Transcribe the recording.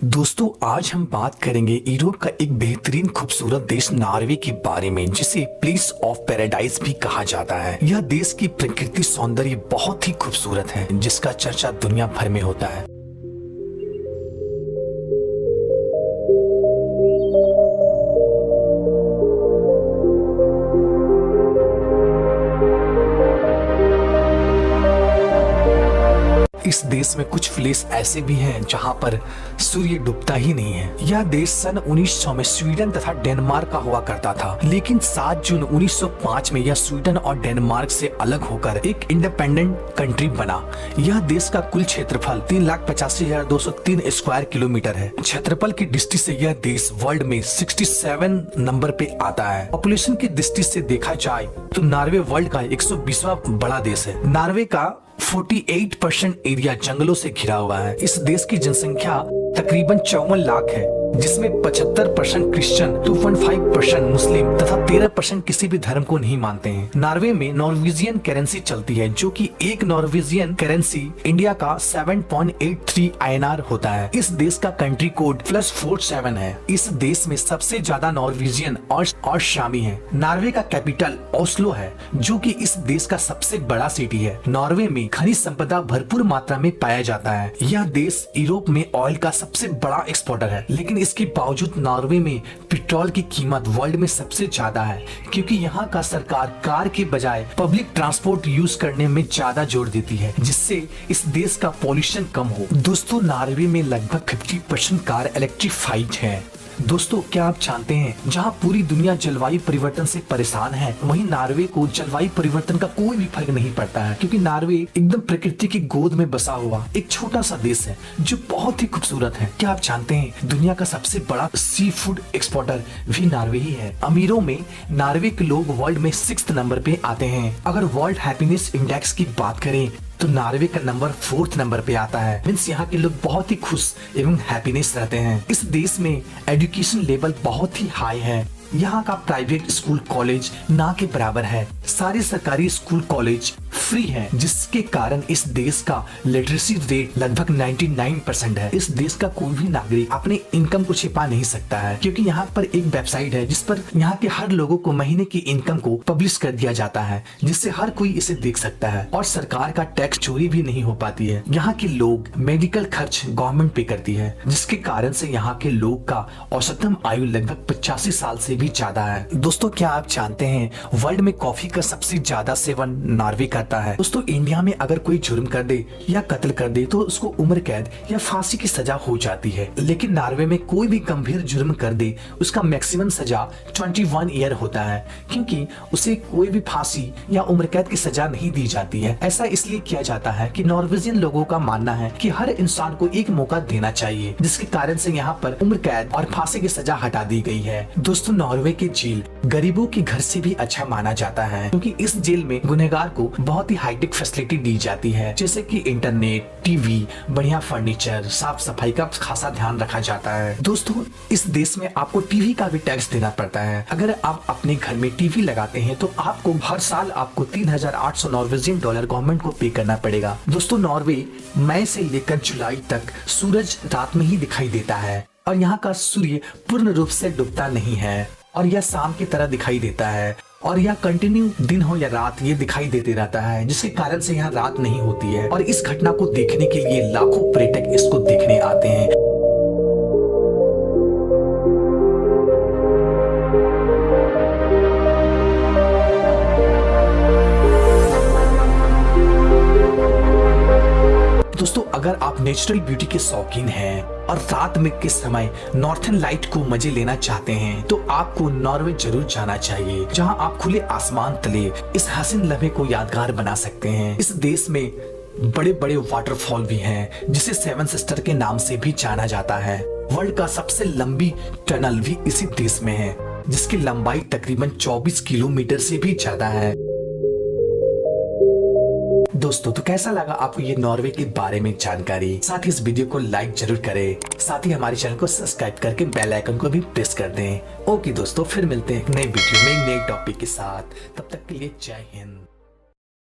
दोस्तों आज हम बात करेंगे यूरोप का एक बेहतरीन खूबसूरत देश नॉर्वे के बारे में, जिसे प्लेस ऑफ पैराडाइज भी कहा जाता है। यह देश की प्रकृति सौंदर्य बहुत ही खूबसूरत है, जिसका चर्चा दुनिया भर में होता है। इस देश में कुछ प्लेस ऐसे भी हैं जहां पर सूर्य डूबता ही नहीं है। यह देश सन 1900 में स्वीडन तथा डेनमार्क का हुआ करता था, लेकिन 7 जून 1905 में यह स्वीडन और डेनमार्क से अलग होकर एक इंडिपेंडेंट कंट्री बना। यह देश का कुल क्षेत्रफल 3,85,203 स्क्वायर किलोमीटर है। क्षेत्रफल की दृष्टि से यह देश वर्ल्ड में 67 नंबर पे आता है। पॉपुलेशन की दृष्टि से देखा जाए तो नॉर्वे वर्ल्ड का 120वां बड़ा देश है। नॉर्वे का 48% एरिया जंगलों से घिरा हुआ है। इस देश की जनसंख्या तकरीबन 54 लाख है, जिसमें 75% क्रिश्चियन, 2.5% मुस्लिम तथा 13% किसी भी धर्म को नहीं मानते हैं। नॉर्वे में नॉर्वेजियन करेंसी चलती है, जो कि एक नॉर्वेजियन करेंसी इंडिया का 7.83 INR होता है। इस देश का कंट्री कोड +47 है। इस देश में सबसे ज्यादा नॉर्वेजियन और शामी है। नॉर्वे का कैपिटल ओस्लो है, जो कि इस देश का सबसे बड़ा सिटी है। नॉर्वे में खनिज संपदा भरपूर मात्रा में पाया जाता है। यह देश यूरोप में ऑयल का सबसे बड़ा एक्सपोर्टर है, लेकिन इसके बावजूद नॉर्वे में पेट्रोल की कीमत वर्ल्ड में सबसे ज्यादा है, क्योंकि यहाँ का सरकार कार के बजाय पब्लिक ट्रांसपोर्ट यूज करने में ज्यादा जोर देती है, जिससे इस देश का पॉल्यूशन कम हो। दोस्तों नॉर्वे में लगभग 50% कार इलेक्ट्रिफाइड है। दोस्तों क्या आप जानते हैं, जहां पूरी दुनिया जलवायु परिवर्तन से परेशान है, वहीं नॉर्वे को जलवायु परिवर्तन का कोई भी फर्क नहीं पड़ता है, क्योंकि नॉर्वे एकदम प्रकृति की गोद में बसा हुआ एक छोटा सा देश है जो बहुत ही खूबसूरत है। क्या आप जानते हैं, दुनिया का सबसे बड़ा सी फूड एक्सपोर्टर भी नॉर्वे ही है। अमीरों में नॉर्वे के लोग वर्ल्ड में 6th नंबर पे आते हैं। अगर वर्ल्ड हैप्पीनेस इंडेक्स की बात करें तो नॉर्वे का नंबर 4th नंबर पे आता है। मीन्स यहाँ के लोग बहुत ही खुश एवं हैप्पीनेस रहते हैं। इस देश में एजुकेशन लेवल बहुत ही हाई है। यहाँ का प्राइवेट स्कूल कॉलेज ना के बराबर है। सारे सरकारी स्कूल कॉलेज फ्री है, जिसके कारण इस देश का लिटरेसी रेट लगभग 99% है। इस देश का कोई भी नागरिक अपने इनकम को छिपा नहीं सकता है, क्योंकि यहाँ पर एक वेबसाइट है जिस पर यहाँ के हर लोगों को महीने की इनकम को पब्लिश कर दिया जाता है, जिससे हर कोई इसे देख सकता है और सरकार का टैक्स चोरी भी नहीं हो पाती है। यहाँ के लोग मेडिकल खर्च गवर्नमेंट पे करती है, जिसके कारण से यहाँ के लोग का औसतन आयु लगभग 85 साल से भी ज्यादा है। दोस्तों क्या आप जानते हैं, वर्ल्ड में कॉफी का सबसे ज्यादा सेवन नॉर्वे करता है। दोस्तों इंडिया में अगर कोई जुर्म कर दे या कत्ल कर दे तो उसको उम्र कैद या फांसी की सजा हो जाती है, लेकिन नॉर्वे में कोई भी गंभीर जुर्म कर दे उसका मैक्सिमम सजा 21 ईयर होता है, क्योंकि उसे कोई भी फांसी या उम्र कैद की सजा नहीं दी जाती है। ऐसा इसलिए किया जाता है कि नॉर्वेजियन लोगों का मानना है कि हर इंसान को एक मौका देना चाहिए, जिसके कारण से यहाँ पर उम्र कैद और फांसी की सजा हटा दी गई है। दोस्तों नॉर्वे के जेल गरीबों के घर से भी अच्छा माना जाता है, क्योंकि इस जेल में गुनहगार को बहुत ही हाईटेक फैसिलिटी दी जाती है, जैसे कि इंटरनेट, टीवी, बढ़िया फर्नीचर, साफ सफाई का खासा ध्यान रखा जाता है। दोस्तों इस देश में आपको टीवी का भी टैक्स देना पड़ता है। अगर आप अपने घर में टीवी लगाते हैं तो आपको हर साल आपको 3,800 नॉर्वेजियन डॉलर गवर्नमेंट को पे करना पड़ेगा। दोस्तों नॉर्वे मई से लेकर जुलाई तक सूरज रात में ही दिखाई देता है, और यहाँ का सूर्य पूर्ण रूप से डूबता नहीं है, और यह शाम की तरह दिखाई देता है, और यह कंटिन्यू दिन हो या रात ये दिखाई देते रहता है, जिसके कारण से यहाँ रात नहीं होती है। और इस घटना को देखने के लिए लाखों पर्यटक इसको देखने आते हैं। दोस्तों अगर आप नेचुरल ब्यूटी के शौकीन हैं और रात में के समय नॉर्थन लाइट को मजे लेना चाहते हैं, तो आपको नॉर्वे जरूर जाना चाहिए, जहां आप खुले आसमान तले इस हसीन लम्हे को यादगार बना सकते हैं। इस देश में बड़े बड़े वाटरफॉल भी हैं, जिसे 7 सिस्टर के नाम से भी जाना जाता है। वर्ल्ड का सबसे लंबी टनल भी इसी देश में है, जिसकी लंबाई तकरीबन 24 किलोमीटर से भी ज्यादा है। दोस्तों तो कैसा लगा आपको ये नॉर्वे के बारे में जानकारी? साथ ही इस वीडियो को लाइक जरूर करें, साथ ही हमारे चैनल को सब्सक्राइब करके बेल आइकन को भी प्रेस कर दें। ओके दोस्तों, फिर मिलते हैं एक नए वीडियो में एक नए टॉपिक के साथ। तब तक के लिए जय हिंद।